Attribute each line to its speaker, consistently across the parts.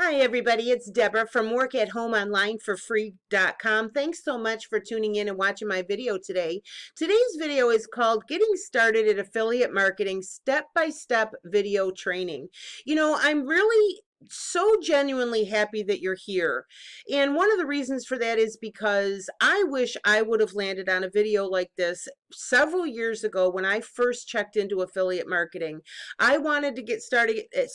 Speaker 1: Hi, everybody. It's Deborah from workathomeonlineforfree.com. Thanks so much for tuning in and watching my video today. Today's video is called Getting Started at Affiliate Marketing Step-by-Step Video Training. I'm really so genuinely happy that you're here. And one of the reasons for that is because I wish I would have landed on a video like this several years ago when I first checked into affiliate marketing. I wanted to get started at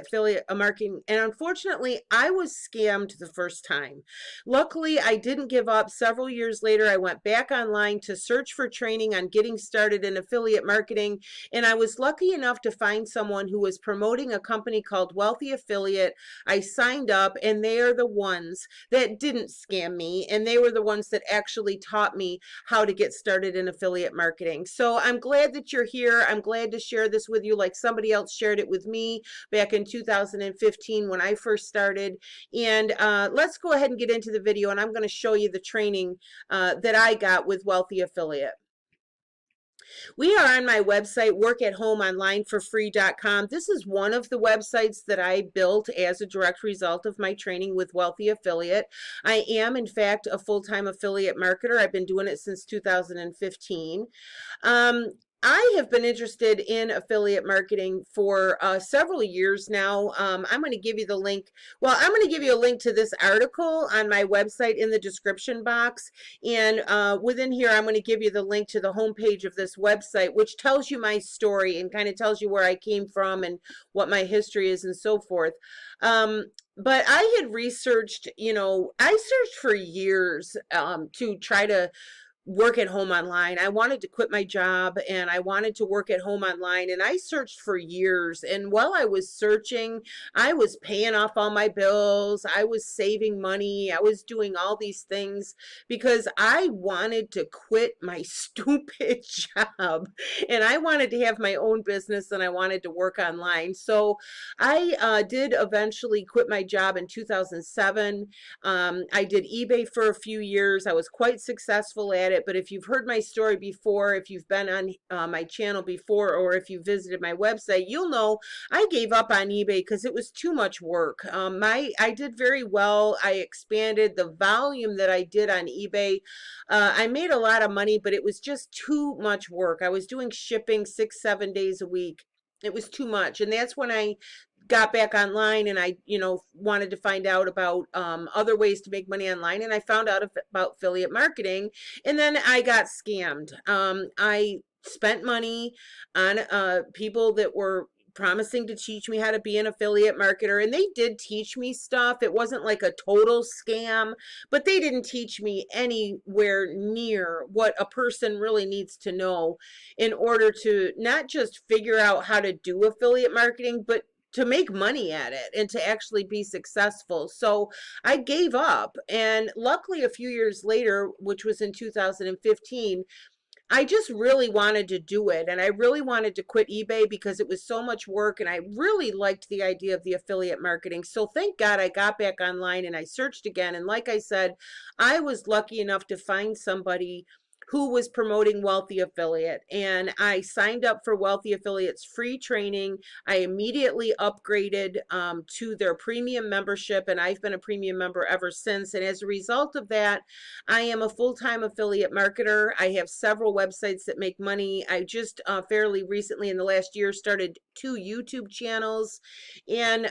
Speaker 1: affiliate marketing, and unfortunately, I was scammed the first time. Luckily, I didn't give up. Several years later, I went back online to search for training on getting started in affiliate marketing, and I was lucky enough to find someone who was promoting a company called Wealthy Affiliate. I signed up, and they are the ones that didn't scam me, and they were the ones that actually taught me how to get started in affiliate marketing. So I'm glad that you're here. I'm glad to share this with you like somebody else shared it with me back in 2015 when I first started. And let's go ahead and get into the video, and I'm going to show you the training that I got with Wealthy Affiliate. We are on my website, workathomeonlineforfree.com. This is one of the websites that I built as a direct result of my training with Wealthy Affiliate. I am, in fact, a full-time affiliate marketer. I've been doing it since 2015. I have been interested in affiliate marketing for several years now. I'm going to give you the link. Well, I'm going to give you a link to this article on my website in the description box. And within here, I'm going to give you the link to the homepage of this website, which tells you my story and kind of tells you where I came from and what my history is and so forth. But I had researched, I searched for years to try to work at home online. I wanted to quit my job and I wanted to work at home online, and I searched for years. And while I was searching, I was paying off all my bills. I was saving money. I was doing all these things because I wanted to quit my stupid job, and I wanted to have my own business, and I wanted to work online. So I did eventually quit my job in 2007. I did eBay for a few years. I was quite successful at it. But if you've heard my story before, if you've been on my channel before, or if you visited my website, you'll know I gave up on eBay because it was too much work. I did very well. I expanded the volume that I did on eBay. I made a lot of money, but it was just too much work. I was doing shipping 6, 7 days a week. It was too much. And that's when I got back online, and I, wanted to find out about other ways to make money online, and I found out about affiliate marketing, and then I got scammed. I spent money on people that were promising to teach me how to be an affiliate marketer, and they did teach me stuff. It wasn't like a total scam, but they didn't teach me anywhere near what a person really needs to know in order to not just figure out how to do affiliate marketing, but to make money at it and to actually be successful. So I gave up, and luckily a few years later, which was in 2015, I just really wanted to do it, and I really wanted to quit eBay because it was so much work, and I really liked the idea of the affiliate marketing. So thank God I got back online and I searched again, and like I said, I was lucky enough to find somebody who was promoting Wealthy Affiliate, and I signed up for Wealthy Affiliate's free training. I immediately upgraded to their premium membership, and I've been a premium member ever since. And as a result of that, I am a full-time affiliate marketer. I have several websites that make money. I just fairly recently in the last year started 2 YouTube channels, and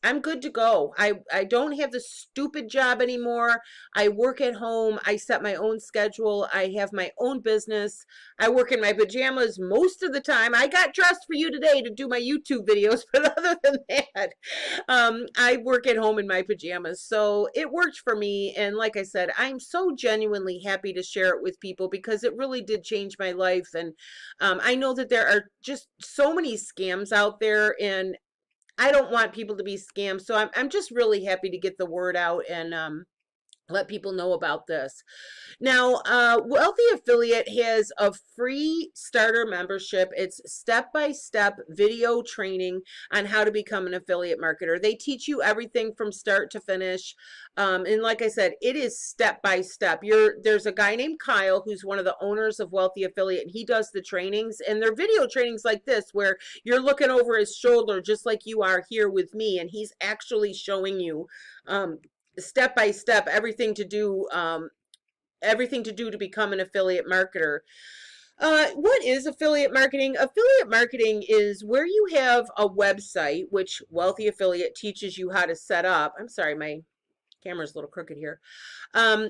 Speaker 1: I'm good to go. I don't have the stupid job anymore. I work at home. I set my own schedule. I have my own business. I work in my pajamas most of the time. I got dressed for you today to do my YouTube videos, but other than that, I work at home in my pajamas. So it worked for me. And like I said, I'm so genuinely happy to share it with people because it really did change my life. And I know that there are just so many scams out there, and I don't want people to be scammed. So I'm just really happy to get the word out and let people know about this. Now, Wealthy Affiliate has a free starter membership. It's step-by-step video training on how to become an affiliate marketer. They teach you everything from start to finish. And like I said, it is step-by-step. There's a guy named Kyle who's one of the owners of Wealthy Affiliate, and he does the trainings. And they're video trainings like this, where you're looking over his shoulder just like you are here with me, and he's actually showing you step by step everything to do to become an affiliate marketer. What is affiliate marketing? Affiliate marketing is where you have a website, which Wealthy Affiliate teaches you how to set up. I'm sorry, my camera's a little crooked here.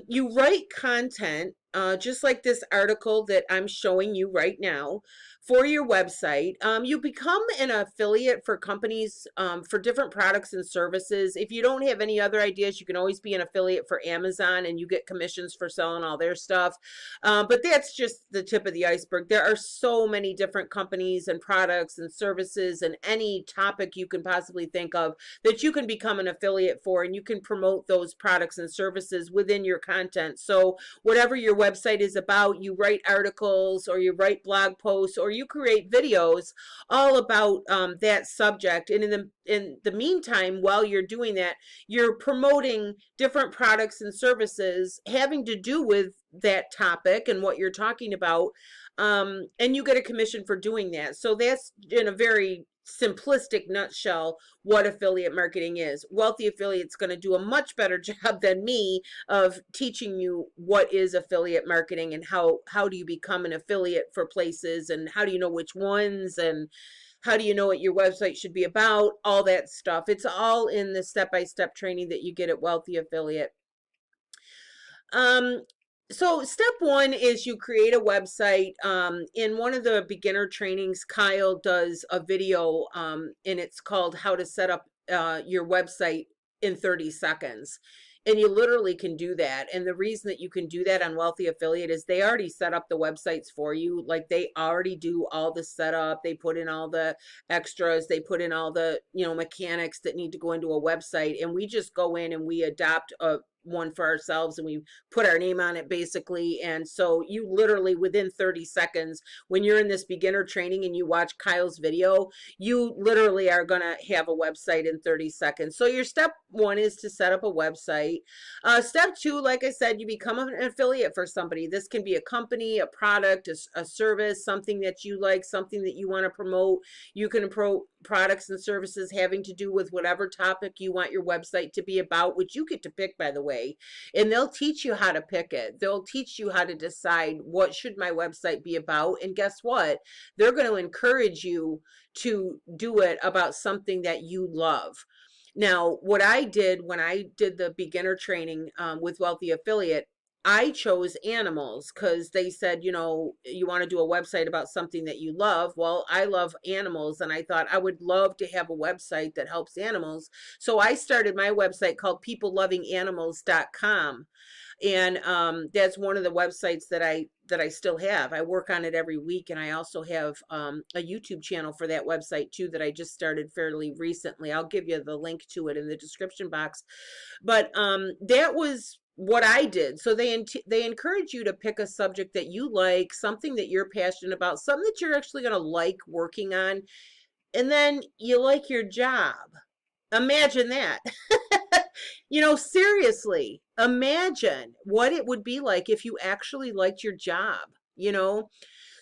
Speaker 1: You write content, just like this article that I'm showing you right now, for your website. You become an affiliate for companies, for different products and services. If you don't have any other ideas, you can always be an affiliate for Amazon, and you get commissions for selling all their stuff. But that's just the tip of the iceberg. There are so many different companies and products and services and any topic you can possibly think of that you can become an affiliate for, and you can promote those products and services within your content. So whatever your website is about, you write articles or you write blog posts or you create videos all about that subject. And in the meantime, while you're doing that, you're promoting different products and services having to do with that topic and what you're talking about. And you get a commission for doing that. So that's, in a very simplistic nutshell, what affiliate marketing is. Wealthy Affiliate's going to do a much better job than me of teaching you what is affiliate marketing and how do you become an affiliate for places, and how do you know which ones, and how do you know what your website should be about, all that stuff. It's all in the step-by-step training that you get at Wealthy Affiliate. Um, so step one is you create a website. In one of the beginner trainings, Kyle does a video, and it's called How to Set Up Your Website in 30 Seconds. And you literally can do that. And the reason that you can do that on Wealthy Affiliate is they already set up the websites for you. Like, they already do all the setup. They put in all the extras. They put in all the, mechanics that need to go into a website. And we just go in and we adopt one for ourselves, and we put our name on it, basically. And so you literally, within 30 seconds, when you're in this beginner training and you watch Kyle's video, you literally are going to have a website in 30 seconds. So your step one is to set up a website. Step two, like I said, you become an affiliate for somebody. This can be a company, a product, a service, something that you like, something that you want to promote. You can promote products and services having to do with whatever topic you want your website to be about, which you get to pick, by the way. And they'll teach you how to pick it. They'll teach you how to decide, what should my website be about? And guess what? They're going to encourage you to do it about something that you love. Now, what I did when I did the beginner training with Wealthy Affiliate, I chose animals because they said, you want to do a website about something that you love. Well, I love animals, and I thought I would love to have a website that helps animals. So I started my website called peoplelovinganimals.com. And that's one of the websites that I still have. I work on it every week, and I also have a YouTube channel for that website too that I just started fairly recently. I'll give you the link to it in the description box. But that was what I did. So they encourage you to pick a subject that you like, something that you're passionate about, something that you're actually going to like working on, and then you like your job. Imagine that. Seriously, imagine what it would be like if you actually liked your job.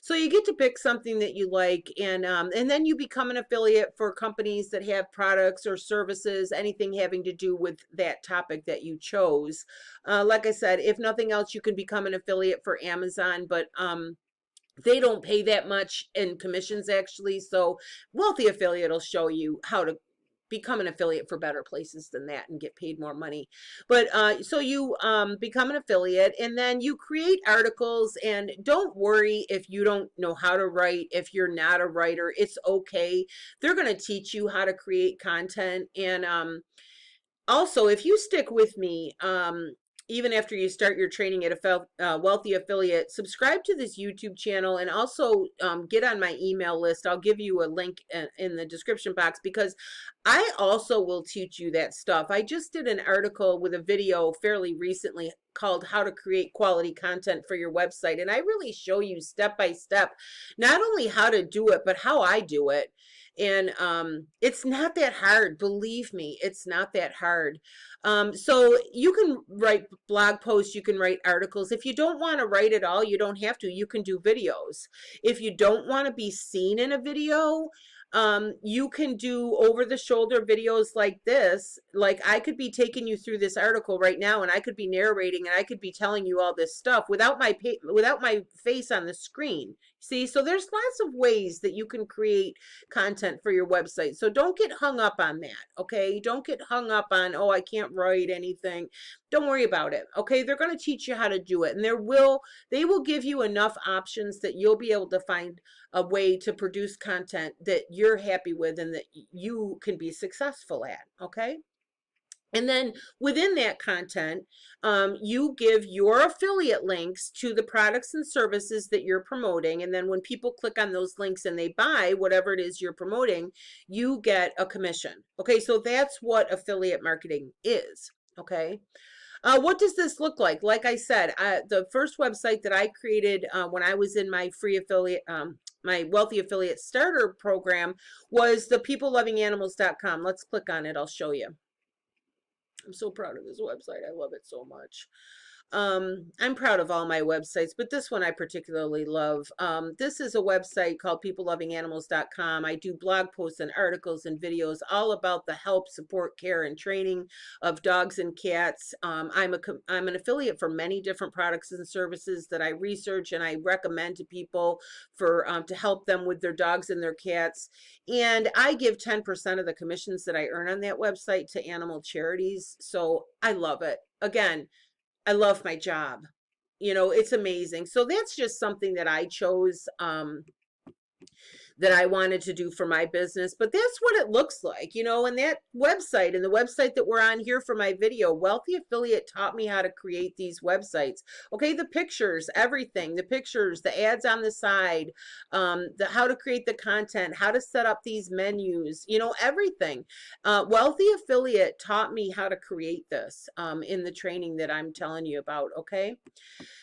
Speaker 1: So you get to pick something that you like, and then you become an affiliate for companies that have products or services, anything having to do with that topic that you chose. Like I said, if nothing else, you can become an affiliate for Amazon, but they don't pay that much in commissions, actually. So Wealthy Affiliate will show you how to become an affiliate for better places than that and get paid more money. But so you become an affiliate, and then you create articles. And don't worry if you don't know how to write. If you're not a writer, it's okay. They're going to teach you how to create content. And also, if you stick with me, even after you start your training at a wealthy affiliate, subscribe to this YouTube channel and also get on my email list. I'll give you a link in the description box because I also will teach you that stuff. I just did an article with a video fairly recently called How to Create Quality Content for Your Website. And I really show you step by step, not only how to do it, but how I do it. And it's not that hard. Believe me, it's not that hard. So you can write blog posts, you can write articles. If you don't want to write at all, you don't have to. You can do videos. If you don't want to be seen in a video, you can do over the shoulder videos like this. Like I could be taking you through this article right now and I could be narrating and I could be telling you all this stuff without my face on the screen. See, so there's lots of ways that you can create content for your website. So don't get hung up on that, okay? Don't get hung up on, oh, I can't write anything. Don't worry about it, okay? They're going to teach you how to do it, and they will give you enough options that you'll be able to find a way to produce content that you're happy with and that you can be successful at, okay? And then within that content, you give your affiliate links to the products and services that you're promoting. And then when people click on those links and they buy whatever it is you're promoting, you get a commission. Okay, so that's what affiliate marketing is. Okay. What does this look like? Like I said, the first website that I created when I was in my free affiliate, my wealthy affiliate starter program was the peoplelovinganimals.com. Let's click on it. I'll show you. I'm so proud of this website. I love it so much. I'm proud of all my websites, but this one I particularly love. This is a website called peoplelovinganimals.com. I do blog posts and articles and videos all about the help, support, care, and training of dogs and cats. I'm an affiliate for many different products and services that I research and I recommend to people for to help them with their dogs and their cats. And I give 10% of the commissions that I earn on that website to animal charities. So I love it. Again, I love my job. You know, it's amazing. So that's just something that I chose that I wanted to do for my business. But that's what it looks like, you know, and that website and the website that we're on here for my video, Wealthy Affiliate taught me how to create these websites. Okay, the pictures, everything, the pictures, the ads on the side, how to create the content, how to set up these menus, you know, everything. Wealthy Affiliate taught me how to create this in the training that I'm telling you about, okay?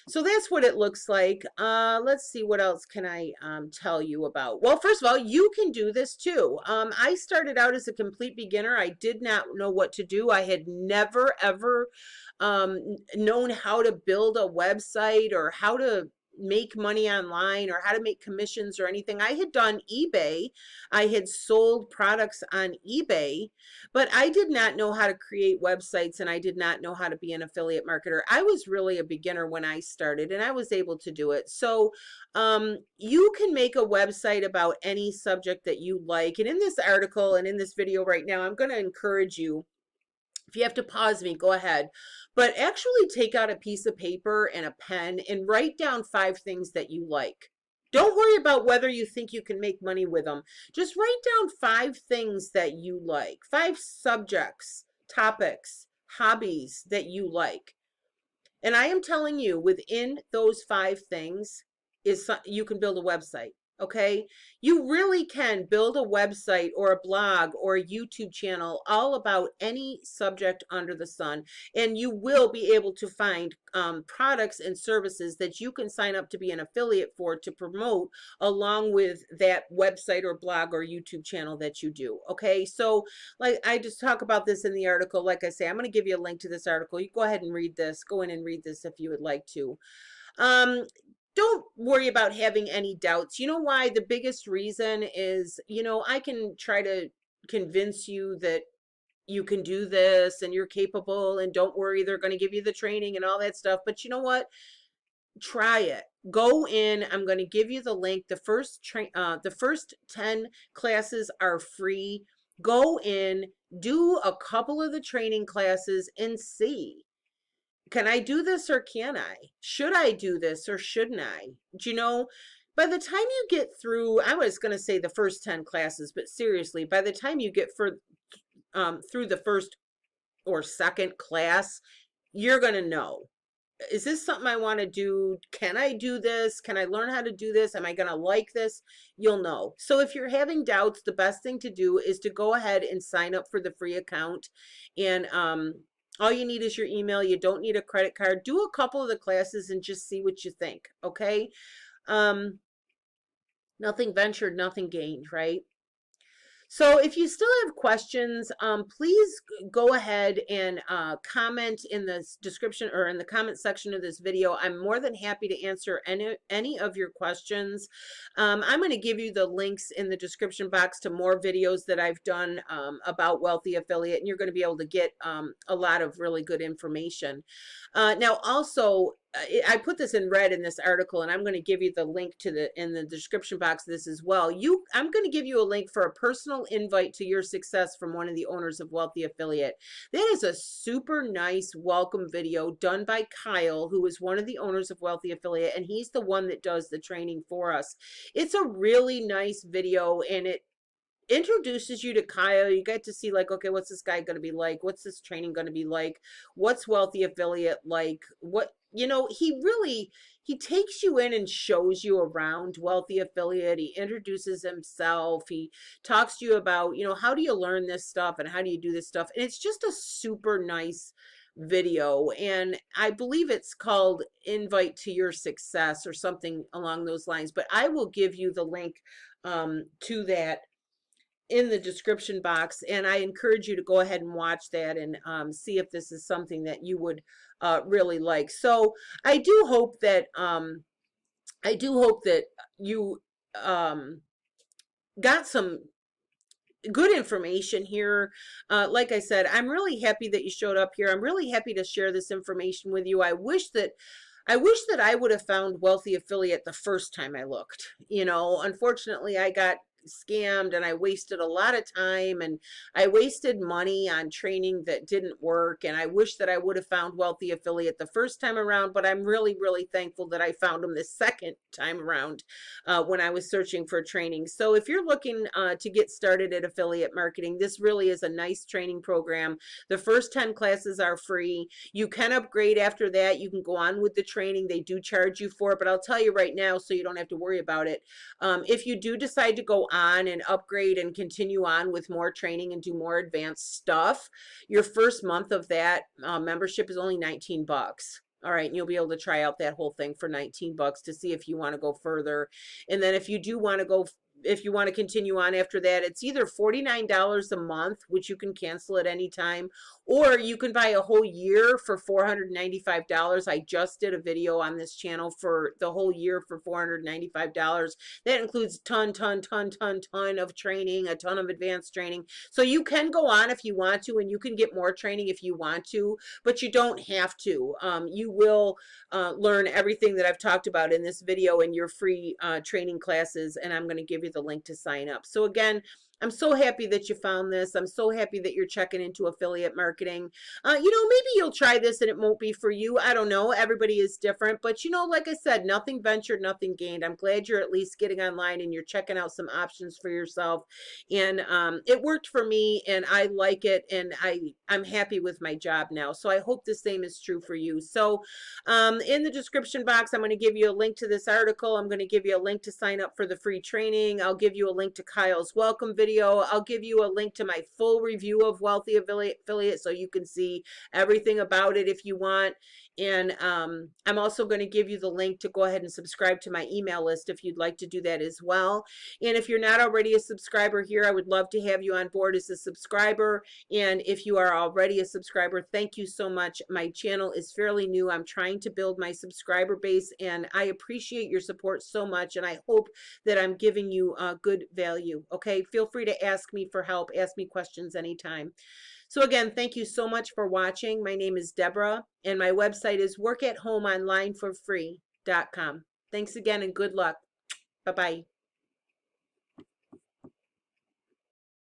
Speaker 1: So that's what it looks like. Let's see, what else can I tell you about? Well, first of all, you can do this too. I started out as a complete beginner. I did not know what to do. I had never, ever known how to build a website or how to make money online or how to make commissions or anything. I had done eBay. I had sold products on eBay, but I did not know how to create websites and I did not know how to be an affiliate marketer. I was really a beginner when I started and I was able to do it. So you can make a website about any subject that you like. And in this article and in this video right now, I'm going to encourage you, if you have to pause me, go ahead. But actually take out a piece of paper and a pen and write down 5 things that you like. Don't worry about whether you think you can make money with them. Just write down 5 things that you like, 5 subjects, topics, hobbies that you like. And I am telling you, within those 5 things you can build a website. Okay, you really can build a website or a blog or a YouTube channel all about any subject under the sun, and you will be able to find products and services that you can sign up to be an affiliate for to promote along with that website or blog or YouTube channel that you do. Okay, so like I just talk about this in the article. Like I say, I'm going to give you a link to this article. You go ahead and read this. Go in and read this if you would like to. Don't worry about having any doubts. You know why? The biggest reason is, you know, I can try to convince you that you can do this and you're capable and don't worry, they're going to give you the training and all that stuff. But you know what? Try it. Go in. I'm going to give you the link. The first 10 classes are free. Go in, do a couple of the training classes and see. Can I do this or can I? Should I do this or shouldn't I? Do you know, by the time you get through, I was going to say the first 10 classes, but seriously, by the time you get through the first or second class, you're going to know, is this something I want to do? Can I do this? Can I learn how to do this? Am I going to like this? You'll know. So if you're having doubts, the best thing to do is to go ahead and sign up for the free account. And all you need is your email. You don't need a credit card. Do a couple of the classes and just see what you think. Okay. Um, Nothing ventured, nothing gained, right? So if you still have questions, please go ahead and comment in the description or in the comment section of this video. I'm more than happy to answer any of your questions. I'm going to give you the links in the description box to more videos that I've done about Wealthy Affiliate, and you're going to be able to get a lot of really good information. Now also, I put this in red in this article, and I'm going to give you the link to the in the description box of this as well. I'm going to give you a link for a personal invite to your success from one of the owners of Wealthy Affiliate. That is a super nice welcome video done by Kyle, who is one of the owners of Wealthy Affiliate, and he's the one that does the training for us. It's a really nice video, and it introduces you to Kyle. You get to see, like, okay, what's this guy going to be like? What's this training going to be like? What's Wealthy Affiliate like? What, he takes you in and shows you around Wealthy Affiliate. He introduces himself. He talks to you about, how do you learn this stuff and how do you do this stuff? And it's just a super nice video, and I believe it's called Invite to Your Success or something along those lines, but I will give you the link to that in the description box, and I encourage you to go ahead and watch that and see if this is something that you would really like. So I do hope that you got some good information here. Like I said, I'm really happy that you showed up here. I'm really happy to share this information with you. I wish that I would have found Wealthy Affiliate the first time I looked. Unfortunately, I got scammed and I wasted a lot of time and I wasted money on training that didn't work. And I wish that I would have found Wealthy Affiliate the first time around, but I'm really, really thankful that I found them the second time around when I was searching for training. So if you're looking to get started at affiliate marketing, this really is a nice training program. The first 10 classes are free. You can upgrade after that. You can go on with the training. They do charge you for it, but I'll tell you right now so you don't have to worry about it. If you do decide to go on and upgrade and continue on with more training and do more advanced stuff, your first month of that membership is only 19 bucks. All right, and you'll be able to try out that whole thing for 19 bucks to see if you want to go further. And then if you do want to go, if you want to continue on after that, it's either $49 a month, which you can cancel at any time, or you can buy a whole year for $495. I just did a video on this channel for the whole year for $495. That includes ton of training, a ton of advanced training. So you can go on if you want to, and you can get more training if you want to, but you don't have to. You will learn everything that I've talked about in this video in your free training classes, and I'm going to give you the link to sign up. So again, I'm so happy that you found this. I'm so happy that you're checking into affiliate marketing. Maybe you'll try this and it won't be for you. I don't know. Everybody is different. But, like I said, nothing ventured, nothing gained. I'm glad you're at least getting online and you're checking out some options for yourself. And it worked for me, and I like it, and I'm happy with my job now. So I hope the same is true for you. So in the description box, I'm going to give you a link to this article. I'm going to give you a link to sign up for the free training. I'll give you a link to Kyle's welcome video. I'll give you a link to my full review of Wealthy Affiliate so you can see everything about it if you want. And I'm also going to give you the link to go ahead and subscribe to my email list if you'd like to do that as well. And if you're not already a subscriber here, I would love to have you on board as a subscriber. And if you are already a subscriber, thank you so much. My channel is fairly new. I'm trying to build my subscriber base, and I appreciate your support so much. And I hope that I'm giving you good value. Okay, feel free to ask me for help. Ask me questions anytime. So again, thank you so much for watching. My name is Deborah, and my website is workathomeonlineforfree.com. Thanks again, and good luck. Bye-bye.